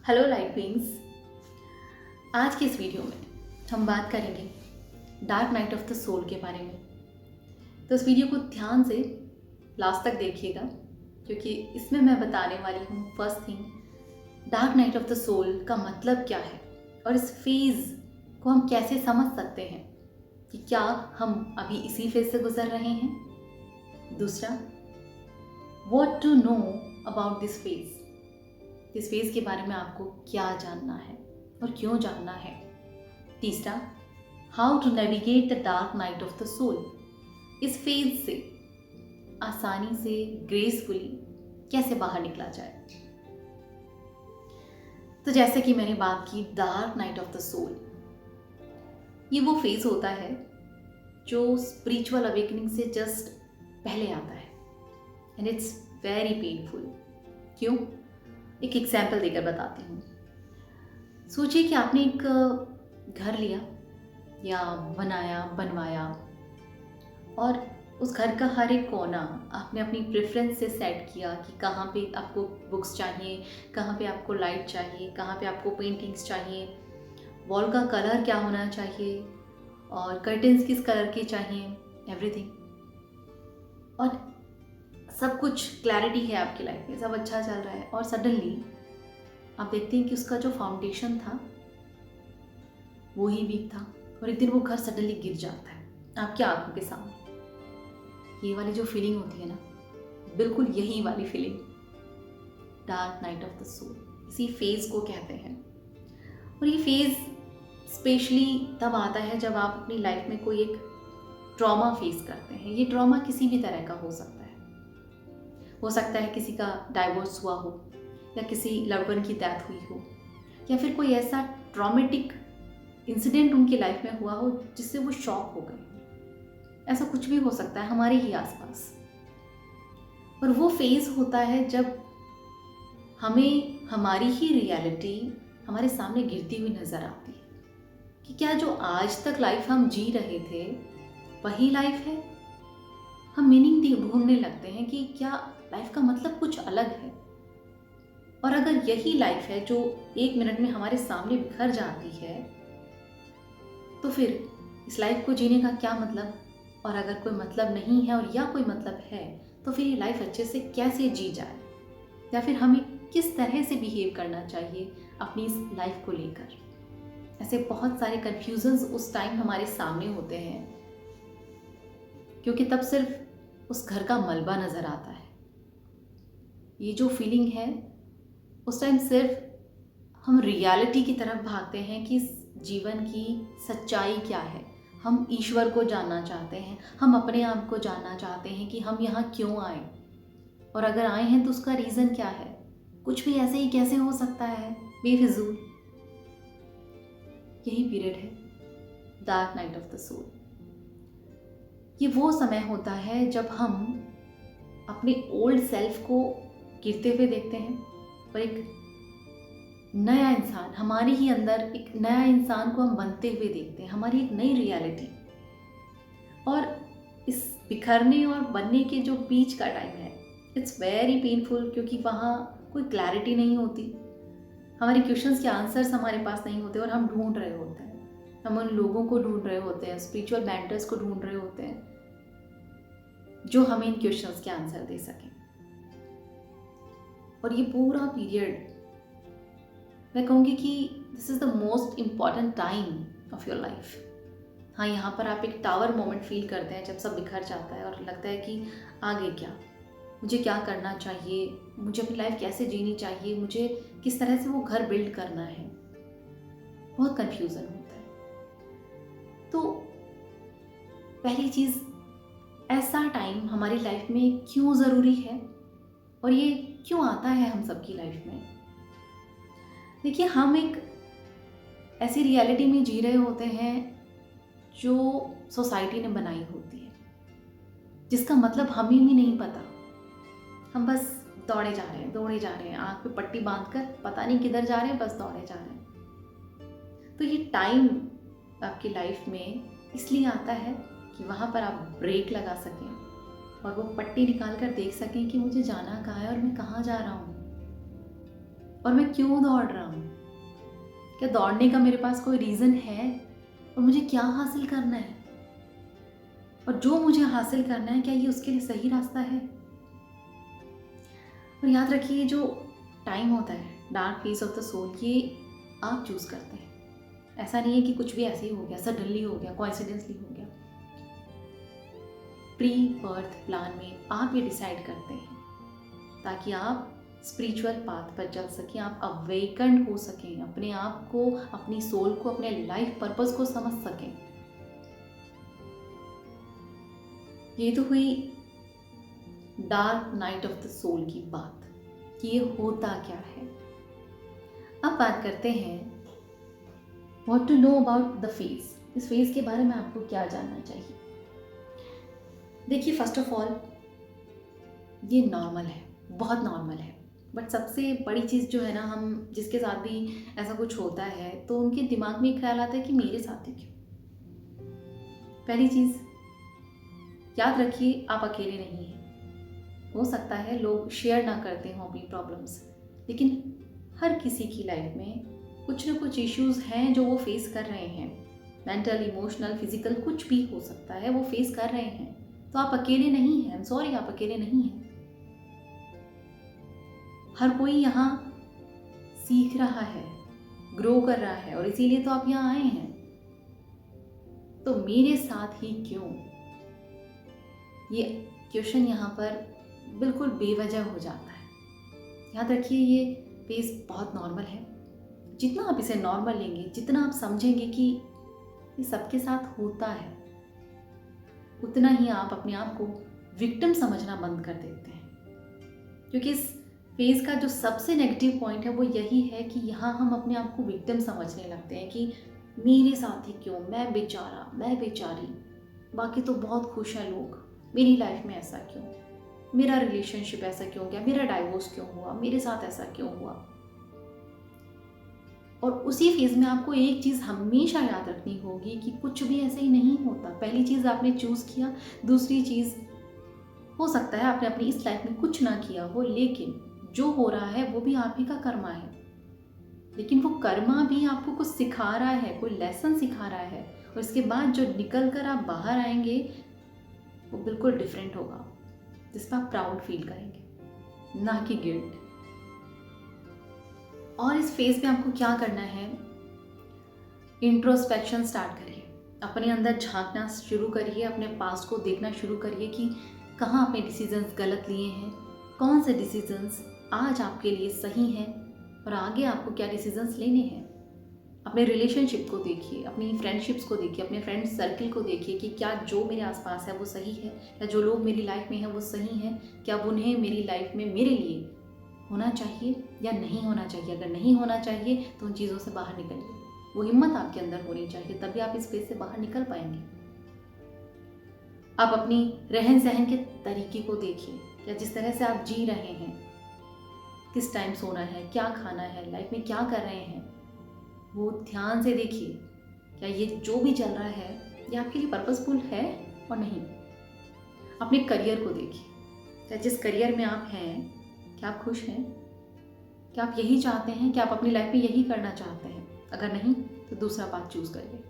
Hello light beings. आज की इस वीडियो में हम बात करेंगे dark night of the soul के बारे में। तो इस वीडियो को ध्यान से लास्ट तक देखिएगा, क्योंकि इसमें मैं बताने वाली हूँ first thing, dark night of the soul का मतलब क्या है और इस फेज़ को हम कैसे समझ सकते हैं कि क्या हम अभी इसी फेज से गुजर रहे हैं। दूसरा, what to know about this phase, इस फेज के बारे में आपको क्या जानना है और क्यों जानना है। तीसरा, how to navigate the dark night of the soul, इस फेज से आसानी से ग्रेसफुली कैसे बाहर निकला जाए। तो जैसे कि मैंने बात की, dark night of the soul ये वो फेज होता है जो स्पिरिचुअल अवेकनिंग से जस्ट पहले आता है एंड इट्स वेरी पेनफुल। क्यों? एक एग्जाम्पल देकर बताती हूँ। सोचिए कि आपने एक घर लिया या बनवाया और उस घर का हर एक कोना आपने अपनी प्रेफरेंस से सेट किया कि कहाँ पे आपको बुक्स चाहिए, कहाँ पे आपको लाइट चाहिए, कहाँ पे आपको पेंटिंग्स चाहिए, वॉल का कलर क्या होना चाहिए और कर्टन्स किस कलर के चाहिए, एवरीथिंग। और सब कुछ क्लैरिटी है आपकी लाइफ में, सब अच्छा चल रहा है और सडनली आप देखते हैं कि उसका जो फाउंडेशन था वो ही वीक था और एक दिन वो घर सडनली गिर जाता है आपकी आंखों के सामने। ये वाली जो फीलिंग होती है ना, बिल्कुल यही वाली feeling dark night of the soul, इसी फेज को कहते हैं। और ये फेज स्पेशली तब आता है जब आप अपनी लाइफ में कोई एक ट्रॉमा फेस करते हैं। ये ट्रॉमा किसी भी तरह का हो सकता है किसी का डाइवोर्स हुआ हो, या किसी लव्ड वन की डेथ हुई हो, या फिर कोई ऐसा ट्रॉमेटिक इंसिडेंट उनकी लाइफ में हुआ हो जिससे वो शॉक हो गए। ऐसा कुछ भी हो सकता है हमारे ही आसपास। और वो फेज होता है जब हमें हमारी ही रियलिटी हमारे सामने गिरती हुई नजर आती है कि क्या जो आज तक लाइफ हम जी रहे थे वही लाइफ है। हम मीनिंग ढूंढने लगते हैं कि क्या लाइफ का मतलब कुछ अलग है। और अगर यही लाइफ है जो एक मिनट में हमारे सामने बिखर जाती है, तो फिर इस लाइफ को जीने का क्या मतलब। और अगर कोई मतलब नहीं है और या कोई मतलब है, तो फिर ये लाइफ अच्छे से कैसे जी जाए, या फिर हमें किस तरह से बिहेव करना चाहिए अपनी इस लाइफ को लेकर। ऐसे बहुत सारे कन्फ्यूजन्स उस टाइम हमारे सामने होते हैं, क्योंकि तब सिर्फ उस घर का मलबा नजर आता है। ये जो फीलिंग है, उस टाइम सिर्फ हम रियलिटी की तरफ भागते हैं कि इस जीवन की सच्चाई क्या है। हम ईश्वर को जानना चाहते हैं, हम अपने आप को जानना चाहते हैं कि हम यहाँ क्यों आए, और अगर आए हैं तो उसका रीज़न क्या है। कुछ भी ऐसे ही कैसे हो सकता है, बेफिजूल। यही पीरियड है dark night of the soul. ये वो समय होता है जब हम अपने ओल्ड सेल्फ को गिरते हुए देखते हैं और एक नया इंसान, हमारे ही अंदर एक नया इंसान को हम बनते हुए देखते हैं, हमारी एक नई रियलिटी। और इस बिखरने और बनने के जो बीच का टाइम है, इट्स वेरी पेनफुल, क्योंकि वहाँ कोई क्लैरिटी नहीं होती। हमारे क्वेश्चंस के आंसर्स हमारे पास नहीं होते और हम ढूंढ रहे होते हैं। हम उन लोगों को ढूंढ रहे होते हैं, स्पिरिचुअल मेंटर्स को ढूंढ रहे होते हैं जो हमें इन क्वेश्चंस के आंसर दे सकें। और ये पूरा पीरियड मैं कहूँगी कि this is the most important time of your life. हाँ, यहाँ पर आप एक टावर मोमेंट फील करते हैं जब सब बिखर जाता है और लगता है कि आगे क्या, मुझे क्या करना चाहिए, मुझे अपनी लाइफ कैसे जीनी चाहिए, मुझे किस तरह से वो घर बिल्ड करना है। बहुत कन्फ्यूज़न होता है। तो पहली चीज़, ऐसा टाइम हमारी लाइफ में क्यों ज़रूरी है और ये क्यों आता है हम सबकी लाइफ में। देखिए, हम एक ऐसी रियलिटी में जी रहे होते हैं जो सोसाइटी ने बनाई होती है, जिसका मतलब हमें भी नहीं पता। हम बस दौड़े जा रहे हैं, आँख पे पट्टी बांधकर पता नहीं किधर जा रहे हैं, बस दौड़े जा रहे हैं। तो ये टाइम आपकी लाइफ में इसलिए आता है कि वहाँ पर आप ब्रेक लगा सकें और वो पट्टी निकाल कर देख सकें कि मुझे जाना कहाँ है और मैं कहाँ जा रहा हूँ। और मैं क्यों दौड़ रहा हूँ? क्या दौड़ने का मेरे पास कोई रीज़न है? और मुझे क्या हासिल करना है? और जो मुझे हासिल करना है, क्या ये उसके लिए सही रास्ता है? और याद रखिए, जो टाइम होता है dark phase of the soul, ये आप चूज़ करते हैं। ऐसा नहीं है कि कुछ भी ऐसे ही हो गया, सडनली हो गया, कोइंसिडेंसली हो गया। प्री बर्थ प्लान में आप ये डिसाइड करते हैं ताकि आप स्पिरिचुअल पाथ पर चल सकें, आप अवेकन्ड हो सकें, अपने आप को, अपनी सोल को, अपने लाइफ पर्पस को समझ सकें। ये तो हुई dark night of the soul की बात कि ये होता क्या है। अब बात करते हैं what to know about the phase. इस फेज के बारे में आपको क्या जानना चाहिए? देखिए, फर्स्ट ऑफ ऑल ये नॉर्मल है, बहुत नॉर्मल है। बट सबसे बड़ी चीज़ जो है ना, हम जिसके साथ भी ऐसा कुछ होता है तो उनके दिमाग में एक ख्याल आता है कि मेरे साथ ही क्यों। पहली चीज़ याद रखिए, आप अकेले नहीं हैं। हो सकता है लोग शेयर ना करते हों अपनी प्रॉब्लम्स, लेकिन हर किसी की लाइफ में कुछ ना कुछ इश्यूज़ हैं जो वो फेस कर रहे हैं। मेंटल, इमोशनल, फिजिकल, कुछ भी हो सकता है, वो फेस कर रहे हैं। तो आप अकेले नहीं हैं। आई एम सॉरी, आप अकेले नहीं हैं। हर कोई यहाँ सीख रहा है, ग्रो कर रहा है, और इसीलिए तो आप यहाँ आए हैं। तो मेरे साथ ही क्यों, ये क्वेश्चन यहाँ पर बिल्कुल बेवजह हो जाता है। याद रखिए, ये फेज बहुत नॉर्मल है। जितना आप इसे नॉर्मल लेंगे, जितना आप समझेंगे कि ये सबके साथ होता है, उतना ही आप अपने आप को विक्टिम समझना बंद कर देते हैं। क्योंकि इस फेज का जो सबसे नेगेटिव पॉइंट है वो यही है कि यहाँ हम अपने आप को विक्टिम समझने लगते हैं कि मेरे साथ ही क्यों, मैं बेचारा, मैं बेचारी, बाकी तो बहुत खुश हैं लोग, मेरी लाइफ में ऐसा क्यों, मेरा रिलेशनशिप ऐसा क्यों गया, मेरा डाइवोर्स क्यों हुआ, मेरे साथ ऐसा क्यों हुआ। और उसी फेज में आपको एक चीज़ हमेशा याद रखनी होगी कि कुछ भी ऐसे ही नहीं होता। पहली चीज़ आपने चूज़ किया, दूसरी चीज़ हो सकता है आपने अपनी इस लाइफ में कुछ ना किया हो, लेकिन जो हो रहा है वो भी आप ही का कर्मा है। लेकिन वो कर्मा भी आपको कुछ सिखा रहा है, कोई लेसन सिखा रहा है, और इसके बाद जो निकल कर आप बाहर आएंगे वो बिल्कुल डिफरेंट होगा, जिस पर आप प्राउड फील करेंगे, ना कि गिल्ट। और इस फेज में आपको क्या करना है, इंट्रोस्पेक्शन स्टार्ट करिए, अपने अंदर झांकना शुरू करिए, अपने पास्ट को देखना शुरू करिए कि कहाँ आपने डिसीजंस गलत लिए हैं, कौन से डिसीजंस आज आपके लिए सही हैं, और आगे आपको क्या डिसीजंस लेने हैं। अपने रिलेशनशिप को देखिए, अपनी फ्रेंडशिप्स को देखिए, अपने फ्रेंड सर्कल को देखिए कि क्या जो मेरे आसपास है वो सही है, क्या जो लोग मेरी लाइफ में हैं वो सही हैं, क्या उन्हें मेरी लाइफ में मेरे लिए होना चाहिए या नहीं होना चाहिए। अगर नहीं होना चाहिए तो उन चीज़ों से बाहर निकलिए। वो हिम्मत आपके अंदर होनी चाहिए, तभी आप इस फेज से बाहर निकल पाएंगे। आप अपनी रहन सहन के तरीके को देखिए, क्या जिस तरह से आप जी रहे हैं, किस टाइम सोना है, क्या खाना है, लाइफ में क्या कर रहे हैं, वो ध्यान से देखिए। क्या ये जो भी चल रहा है ये आपके लिए पर्पसफुल है और नहीं। अपने करियर को देखिए, क्या जिस करियर में आप हैं, क्या आप खुश हैं, क्या आप यही चाहते हैं, क्या आप अपनी लाइफ में यही करना चाहते हैं। अगर नहीं तो दूसरा पाथ चूज करिए।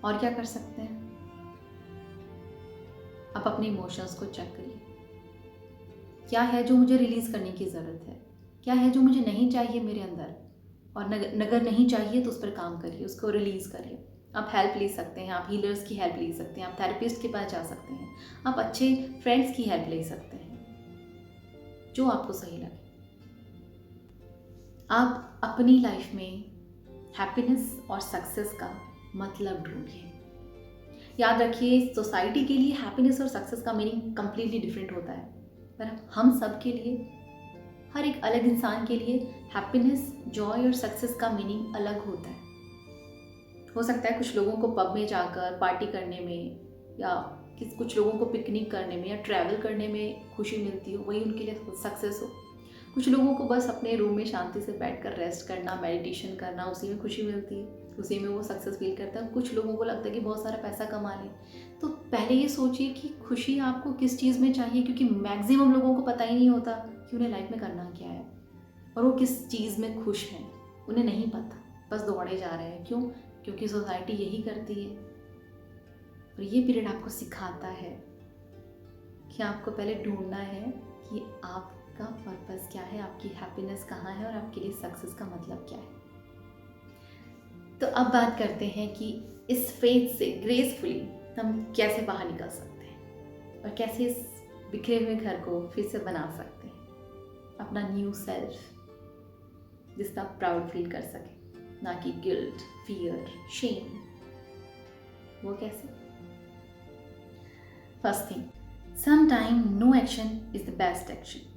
और क्या कर सकते हैं, आप अपने इमोशंस को चेक करिए, क्या है जो मुझे रिलीज करने की ज़रूरत है, क्या है जो मुझे नहीं चाहिए मेरे अंदर, और अगर नहीं चाहिए तो उस पर काम करिए, उसको रिलीज़ करिए। आप हेल्प ले सकते हैं, आप हीलर्स की हेल्प ले सकते हैं, आप थेरेपिस्ट के पास जा सकते हैं, आप अच्छे फ्रेंड्स की हेल्प ले सकते हैं, जो आपको सही लगे। आप अपनी लाइफ में हैप्पीनेस और सक्सेस का मतलब ढूंढिए। याद रखिए, सोसाइटी के लिए हैप्पीनेस और सक्सेस का मीनिंग कंप्लीटली डिफरेंट होता है, पर हम सब के लिए, हर एक अलग इंसान के लिए हैप्पीनेस, जॉय और सक्सेस का मीनिंग अलग होता है। हो सकता है कुछ लोगों को पब में जाकर पार्टी करने में, या कुछ लोगों को पिकनिक करने में या ट्रैवल करने में खुशी मिलती हो, वही उनके लिए सक्सेस हो। कुछ लोगों को बस अपने रूम में शांति से बैठकर रेस्ट करना, मेडिटेशन करना, उसी में खुशी मिलती है, उसी में वो सक्सेस फील करता है। कुछ लोगों को लगता है कि बहुत सारा पैसा कमा लें। तो पहले ये सोचिए कि खुशी आपको किस चीज़ में चाहिए, क्योंकि मैक्सिमम लोगों को पता ही नहीं होता कि उन्हें लाइफ में करना क्या है। और वो किस चीज़ में खुश हैं उन्हें नहीं पता, बस दौड़े जा रहे हैं। क्यों? क्योंकि सोसाइटी यही करती है। और ये पीरियड आपको सिखाता है कि आपको पहले ढूंढना है कि आपका पर्पस क्या है, आपकी हैप्पीनेस कहाँ है और आपके लिए सक्सेस का मतलब क्या है। तो अब बात करते हैं कि इस फेज से ग्रेसफुली हम कैसे बाहर निकल सकते हैं और कैसे इस बिखरे हुए घर को फिर से बना सकते हैं, अपना न्यू सेल्फ जिसका आप प्राउड फील कर सके, ना कि गिल्ट, फियर, शेम। वो कैसे? First thing, sometime no action is the best action.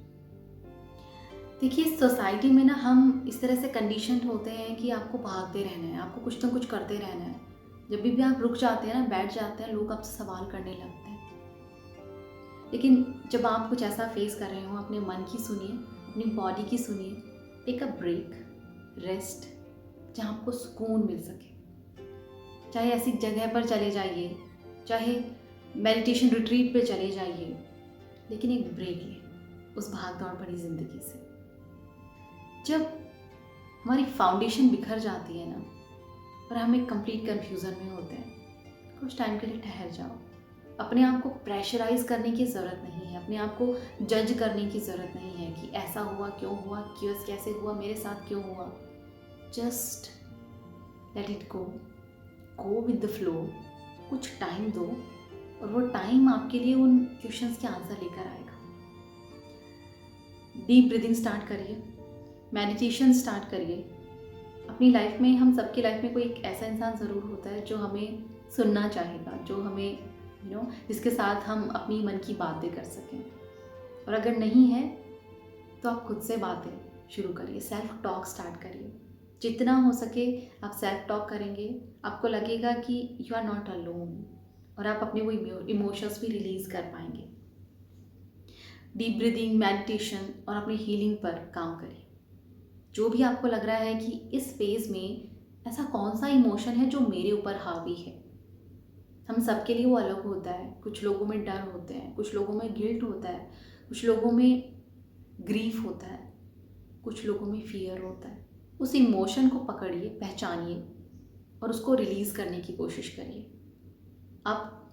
देखिए, सोसाइटी में ना हम इस तरह से कंडीशन होते हैं कि आपको भागते रहना है, आपको कुछ ना कुछ करते रहना है। जब भी आप रुक जाते हैं ना, बैठ जाते हैं, लोग आपसे सवाल करने लगते हैं। लेकिन जब आप कुछ ऐसा फेस कर रहे हो, अपने मन की सुनिए, अपनी बॉडी की सुनिए, टेक अ ब्रेक, रेस्ट, जहाँ आपको सुकून मिल सके। चाहे ऐसी जगह पर चले जाइए, चाहे मेडिटेशन रिट्रीट पे चले जाइए, लेकिन एक ब्रेक लें उस भाग दौड़ भरी जिंदगी से। जब हमारी फाउंडेशन बिखर जाती है ना और हम एक कंप्लीट कंफ्यूजन में होते हैं, कुछ टाइम के लिए ठहर जाओ। अपने आप को प्रेशराइज करने की ज़रूरत नहीं है, अपने आप को जज करने की ज़रूरत नहीं है कि ऐसा हुआ, क्यों हुआ, क्यों, कैसे हुआ, मेरे साथ क्यों हुआ। Just let it go with the flow. कुछ टाइम दो और वो टाइम आपके लिए उन क्वेश्चंस के आंसर लेकर आएगा। डीप ब्रीदिंग स्टार्ट करिए, मेडिटेशन स्टार्ट करिए। अपनी लाइफ में, हम सबकी लाइफ में कोई एक ऐसा इंसान ज़रूर होता है जो हमें सुनना चाहेगा, जो हमें जिसके साथ हम अपनी मन की बातें कर सकें। और अगर नहीं है तो आप खुद से बातें शुरू करिए, सेल्फ टॉक स्टार्ट करिए। जितना हो सके आप सेल्फ टॉक करेंगे, आपको लगेगा कि यू आर नॉट अलोन और आप अपने वो इमोशंस भी रिलीज़ कर पाएंगे। डीप ब्रीदिंग, मेडिटेशन और अपनी हीलिंग पर काम करिए। जो भी आपको लग रहा है कि इस फेज में ऐसा कौन सा इमोशन है जो मेरे ऊपर हावी है। हम सबके लिए वो अलग होता है। कुछ लोगों में डर होते हैं, कुछ लोगों में गिल्ट होता है, कुछ लोगों में ग्रीफ होता है, कुछ लोगों में फियर होता है। उस इमोशन को पकड़िए, पहचानिए और उसको रिलीज़ करने की कोशिश करिए। आप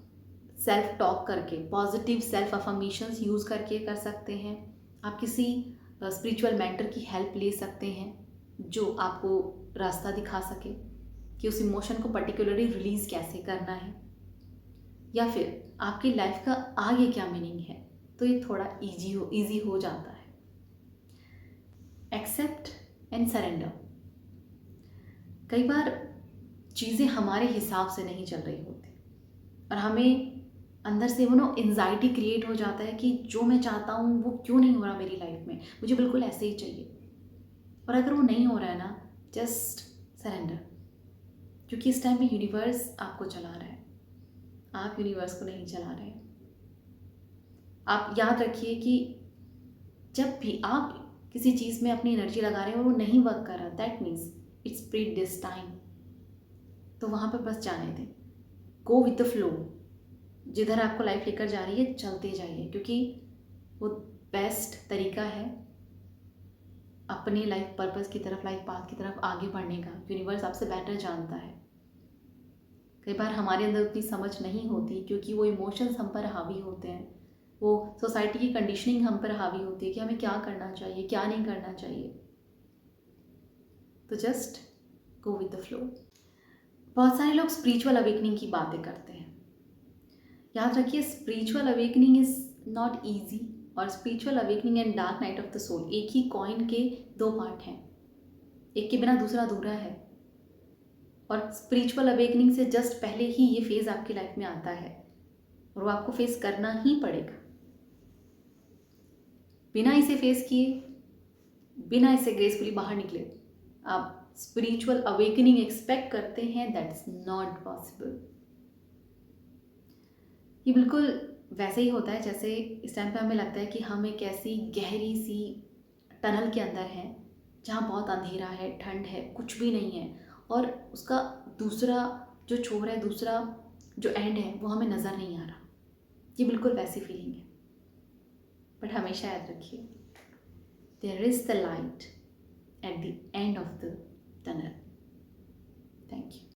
सेल्फ टॉक करके, पॉजिटिव सेल्फ अफर्मेशंस यूज़ करके कर सकते हैं। आप किसी स्पिरिचुअल मेंटर की हेल्प ले सकते हैं जो आपको रास्ता दिखा सके कि उस इमोशन को पर्टिकुलरली रिलीज़ कैसे करना है, या फिर आपकी लाइफ का आगे क्या मीनिंग है। तो ये थोड़ा इजी हो जाता है। Accept and surrender. कई बार चीज़ें हमारे हिसाब से नहीं चल रही होती और हमें अंदर से वो एंजाइटी क्रिएट हो जाता है कि जो मैं चाहता हूँ वो क्यों नहीं हो रहा मेरी लाइफ में, मुझे बिल्कुल ऐसे ही चाहिए। और अगर वो नहीं हो रहा है ना, जस्ट सरेंडर, क्योंकि इस टाइम में यूनिवर्स आपको चला रहा है, आप यूनिवर्स को नहीं चला रहे। आप याद रखिए कि जब भी आप किसी चीज़ में अपनी एनर्जी लगा रहे हैं और वो नहीं वर्क कर रहा, that means it's preyed this time. तो वहाँ पर बस जाने दें, गो विद द फ्लो। जिधर आपको लाइफ लेकर जा रही है चलते जाइए, क्योंकि वो बेस्ट तरीका है अपने लाइफ पर्पस की तरफ, लाइफ पाथ की तरफ आगे बढ़ने का। यूनिवर्स आपसे बेटर जानता है। कई बार हमारे अंदर उतनी समझ नहीं होती क्योंकि वो इमोशंस हम पर हावी होते हैं, वो सोसाइटी की कंडीशनिंग हम पर हावी होती है कि हमें क्या करना चाहिए, क्या नहीं करना चाहिए। तो just go with the flow. बहुत सारे लोग स्पिरिचुअल अवेकनिंग की बातें करते हैं। याद रखिए, spiritual awakening is not easy, और spiritual awakening and dark night of the soul एक ही कॉइन के दो पार्ट हैं, एक के बिना दूसरा अधूरा है। और स्पिरिचुअल अवेकनिंग से जस्ट पहले ही ये फेज आपकी लाइफ में आता है और वो आपको फेस करना ही पड़ेगा। बिना इसे फेस किए, बिना इसे ग्रेसफुली बाहर निकले आप स्पिरिचुअल अवेकनिंग एक्सपेक्ट करते हैं, दैट्स नॉट पॉसिबल। ये बिल्कुल वैसे ही होता है जैसे इस टाइम पे हमें लगता है कि हम एक ऐसी गहरी सी टनल के अंदर हैं जहाँ बहुत अंधेरा है, ठंड है, कुछ भी नहीं है, और उसका दूसरा जो छोर है, दूसरा जो एंड है, वो हमें नज़र नहीं आ रहा। ये बिल्कुल वैसी फीलिंग है। बट हमेशा याद रखिए, there is the light at the end of